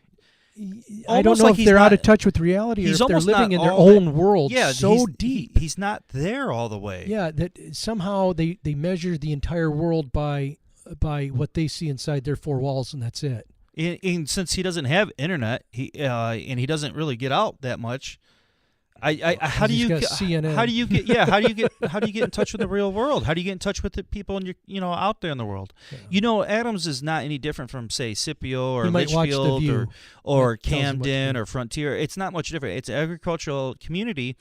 don't know if they're out of touch with reality, or if they're living in their own world so deep. He's not there all the way. Yeah, that somehow they measure the entire world by what they see inside their four walls, and that's it. And since he doesn't have internet, and he doesn't really get out that much. How do you get in touch with the real world? How do you get in touch with the people out there in the world? Yeah. Adams is not any different from, say, Scipio or Litchfield or Camden or Frontier. It's not much different. It's an agricultural community,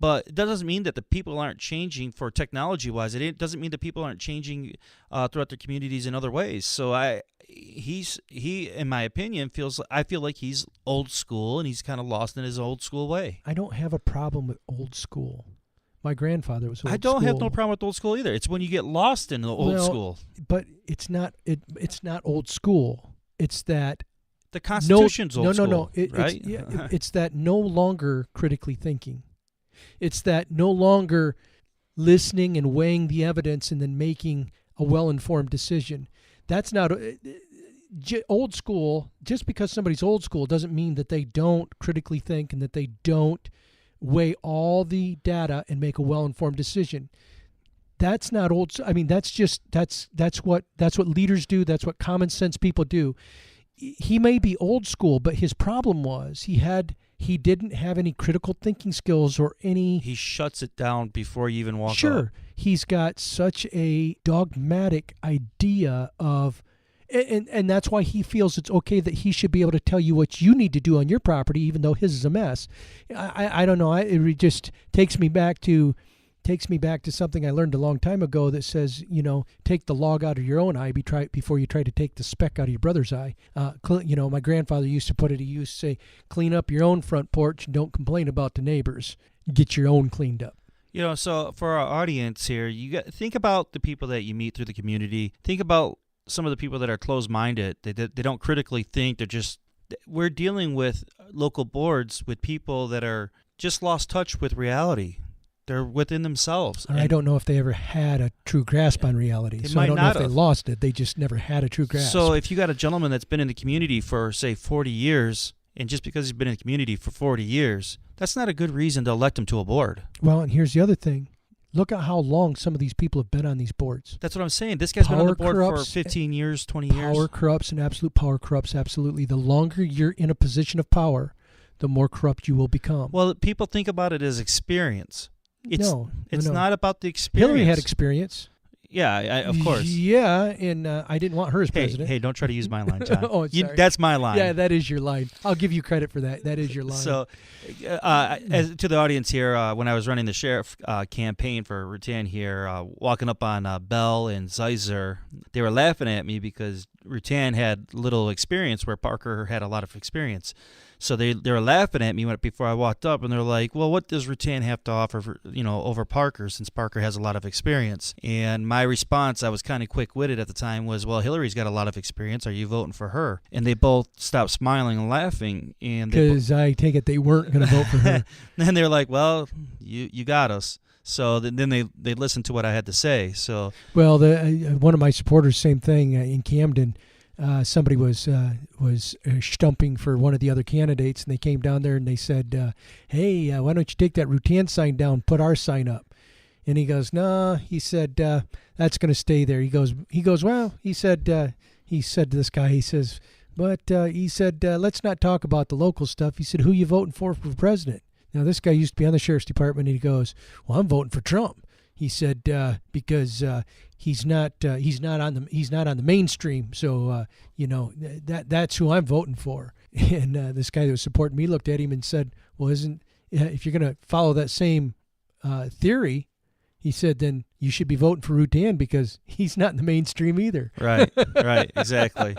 but that doesn't mean that the people aren't changing for technology-wise. It doesn't mean that people aren't changing throughout their communities in other ways. So he, in my opinion, I feel like he's old school, and he's kind of lost in his old school way. I don't have a problem with old school. My grandfather was old school. I don't have no problem with old school either. It's when you get lost in the old school. But it's not old school. It's that the Constitution's old school. No. Right? It's that no longer critically thinking. It's that no longer listening and weighing the evidence and then making a well-informed decision. That's not old school. Just because somebody's old school doesn't mean that they don't critically think and that they don't weigh all the data and make a well-informed decision. That's not old. I mean, that's what leaders do. That's what common sense people do. He may be old school, but his problem was he didn't have any critical thinking skills or any... He shuts it down before you even walk up. Sure. He's got such a dogmatic idea of... And that's why he feels it's okay that he should be able to tell you what you need to do on your property, even though his is a mess. I don't know. It just takes me back to something I learned a long time ago that says, take the log out of your own eye before you try to take the speck out of your brother's eye. My grandfather used to put it, he used to say, clean up your own front porch and don't complain about the neighbors. Get your own cleaned up. So for our audience here, think about the people that you meet through the community. Think about some of the people that are closed-minded. They don't critically think. We're dealing with local boards with people that are just lost touch with reality. They're within themselves. I don't know if they ever had a true grasp on reality. So I don't know if they lost it. They just never had a true grasp. So if you got a gentleman that's been in the community for, say, 40 years, and just because he's been in the community for 40 years, that's not a good reason to elect him to a board. Well, and here's the other thing. Look at how long some of these people have been on these boards. That's what I'm saying. This guy's been on the board for 15 years, 20 years. Power corrupts, and absolute power corrupts absolutely. The longer you're in a position of power, the more corrupt you will become. Well, people think about it as experience. It's not about the experience. Hillary had experience. Yeah, of course. Yeah, and I didn't want her as president. Hey, don't try to use my line, John. Oh, sorry. That's my line. Yeah, that is your line. I'll give you credit for that. That is your line. So, as to the audience here, when I was running the sheriff campaign for Rutan here, walking up on Bell and Zeiser, they were laughing at me because Rutan had little experience where Parker had a lot of experience. So they were laughing at me before I walked up, and they're like, well, what does Rutan have to offer, over Parker, since Parker has a lot of experience? And my response, I was kind of quick-witted at the time, was, well, Hillary's got a lot of experience. Are you voting for her? And they both stopped smiling and laughing. Because I take it they weren't going to vote for her. And they're like, well, you got us. So then they listened to what I had to say. So well, one of my supporters, same thing in Camden. Somebody was stumping for one of the other candidates, and they came down there and they said, hey, why don't you take that Rutan sign down, put our sign up? And he goes, no, he said, that's going to stay there. He goes, well, he said to this guy, he says, but he said, let's not talk about the local stuff. He said, who you voting for president? Now, this guy used to be on the sheriff's department, and he goes, well, I'm voting for Trump. He said because he's not on the mainstream, so that's who I'm voting for. And this guy that was supporting me looked at him and said, "Well, if you're going to follow that same theory," he said, "then you should be voting for Rutan because he's not in the mainstream either." Right, exactly.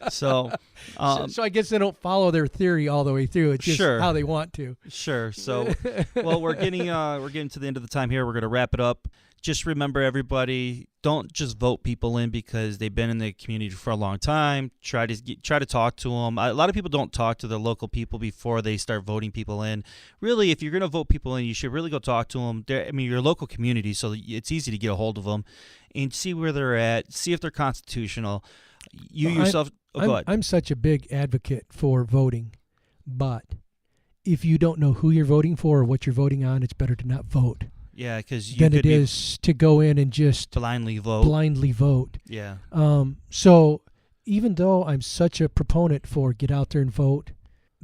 So I guess they don't follow their theory all the way through. It's just how they want to. Sure. So, well, we're getting to the end of the time here. We're going to wrap it up. Just remember, everybody, don't just vote people in because they've been in the community for a long time. Try to talk to them. A lot of people don't talk to their local people before they start voting people in. Really, if you're going to vote people in, you should really go talk to them. Your local community, so it's easy to get a hold of them and see where they're at, see if they're constitutional. I'm such a big advocate for voting, but if you don't know who you're voting for or what you're voting on, it's better to not vote. Yeah, because than it is to go in and just blindly vote. Yeah. So even though I'm such a proponent for get out there and vote,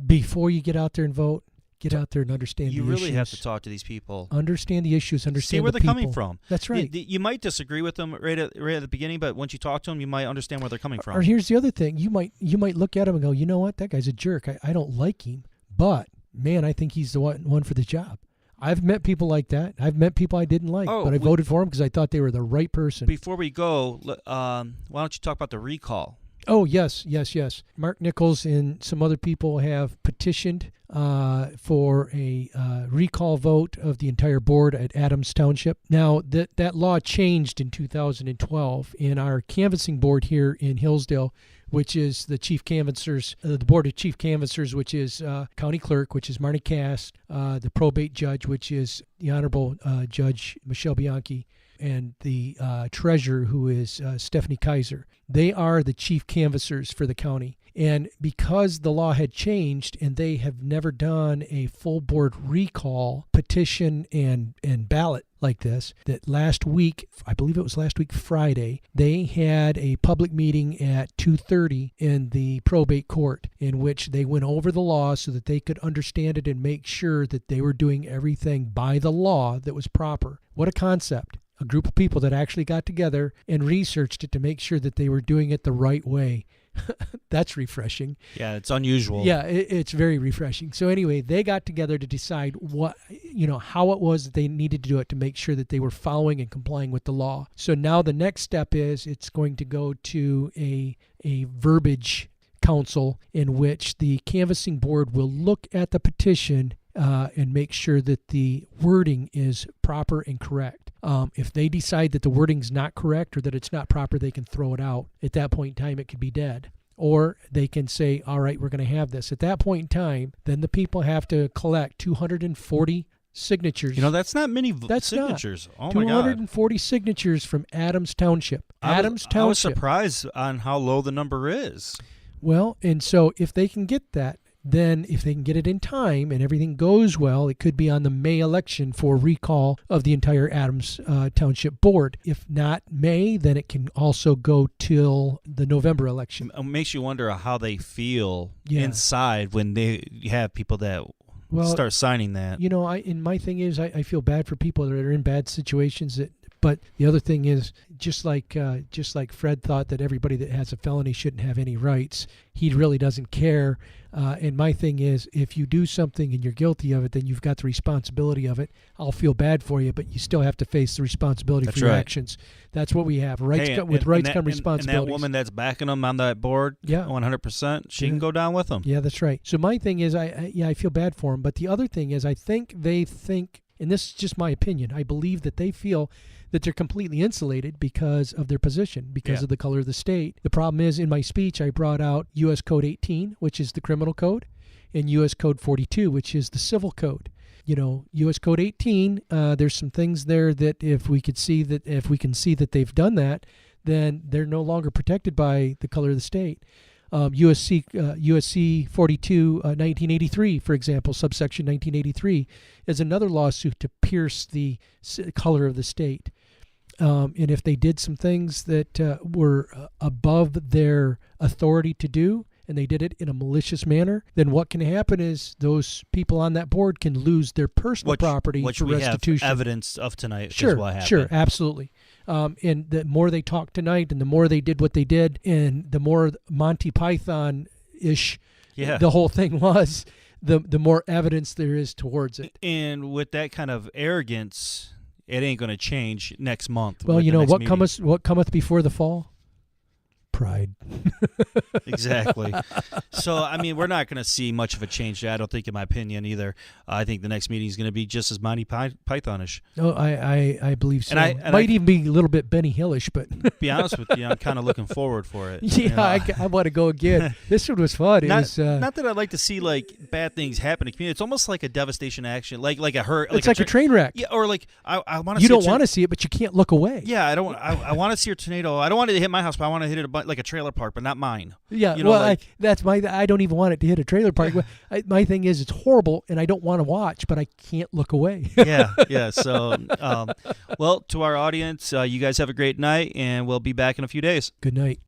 before you get out there and vote, get out there and understand the issues. You really have to talk to these people. Understand the issues. Understand see where the they're people. coming from. That's right. You might disagree with them right at the beginning, but once you talk to them, you might understand where they're coming from. Or here's the other thing: you might look at him and go, you know what, that guy's a jerk. I don't like him, but man, I think he's the one for the job. I've met people like that. I've met people I didn't like, but I voted for them because I thought they were the right person. Before we go, why don't you talk about the recall? Oh, yes. Mark Nichols and some other people have petitioned for a recall vote of the entire board at Adams Township. Now, that law changed in 2012, and our canvassing board here in Hillsdale, which is the chief canvassers, the board of chief canvassers, which is county clerk, which is Marnie Cass, the probate judge, which is the Honorable Judge Michelle Bianchi, and the treasurer, who is Stephanie Kaiser. They are the chief canvassers for the county. And because the law had changed and they have never done a full board recall, petition, and ballot like this, that last week, I believe it was last week Friday, they had a public meeting at 2:30 in the probate court in which they went over the law so that they could understand it and make sure that they were doing everything by the law that was proper. What a concept. A group of people that actually got together and researched it to make sure that they were doing it the right way. That's refreshing. Yeah, it's unusual. Yeah, it's very refreshing. So anyway, they got together to decide how it was that they needed to do it to make sure that they were following and complying with the law. So now the next step is it's going to go to a verbiage council in which the canvassing board will look at the petition and make sure that the wording is proper and correct. If they decide that the wording's not correct or that it's not proper, they can throw it out. At that point in time, it could be dead. Or they can say, all right, we're going to have this. At that point in time, then the people have to collect 240 signatures. That's not many signatures. Not. Oh, my God. 240 signatures from Adams Township. I was surprised on how low the number is. Well, and so if they can get that, then if they can get it in time and everything goes well, it could be on the May election for recall of the entire Adams Township board. If not May, then it can also go till the November election. It makes you wonder how they feel inside when they have people that start signing that. My thing is I feel bad for people that are in bad situations that But the other thing is, just like Fred thought that everybody that has a felony shouldn't have any rights, he really doesn't care. And my thing is, if you do something and you're guilty of it, then you've got the responsibility of it. I'll feel bad for you, but you still have to face the responsibility for your actions. That's what we have. Rights come responsibilities. And that woman that's backing him on that board, 100%, she can go down with him. Yeah, that's right. So my thing is, I feel bad for him. But the other thing is, I think they think, and this is just my opinion, I believe that they feel that they're completely insulated because of their position, because of the color of the state. The problem is, in my speech, I brought out U.S. Code 18, which is the criminal code, and U.S. Code 42, which is the civil code. U.S. Code 18, there's some things there that if we can see that they've done that, then they're no longer protected by the color of the state. USC 42, 1983, for example, subsection 1983, is another lawsuit to pierce the color of the state. And if they did some things that were above their authority to do, and they did it in a malicious manner, then what can happen is those people on that board can lose their personal property which for we restitution. Have evidence of tonight. Sure, is what happened. Sure, absolutely. And the more they talked tonight, and the more they did what they did, and the more Monty Python-ish the whole thing was, the more evidence there is towards it. And with that kind of arrogance, it ain't going to change next month. Well, what cometh before the fall? Pride. Exactly. So, I mean, we're not going to see much of a change there, I don't think, in my opinion, either. I think the next meeting is going to be just as Monty Pythonish. Oh, I believe so. And might even be a little bit Benny Hillish, but be honest with you, I'm kind of looking forward for it. Yeah, I want to go again. This one was fun. Not that I'd like to see bad things happen to community. It's almost like a devastation action, like a hurt. It's like a train wreck. Yeah, or I want to. You don't want to see it, but you can't look away. Yeah, I don't. I want to see a tornado. I don't want it to hit my house, but I want to hit it like a trailer park, but not mine. Yeah, I don't even want it to hit a trailer park. My thing is, it's horrible, and I don't want to watch, but I can't look away. Yeah. So, well, to our audience, you guys have a great night, and we'll be back in a few days. Good night.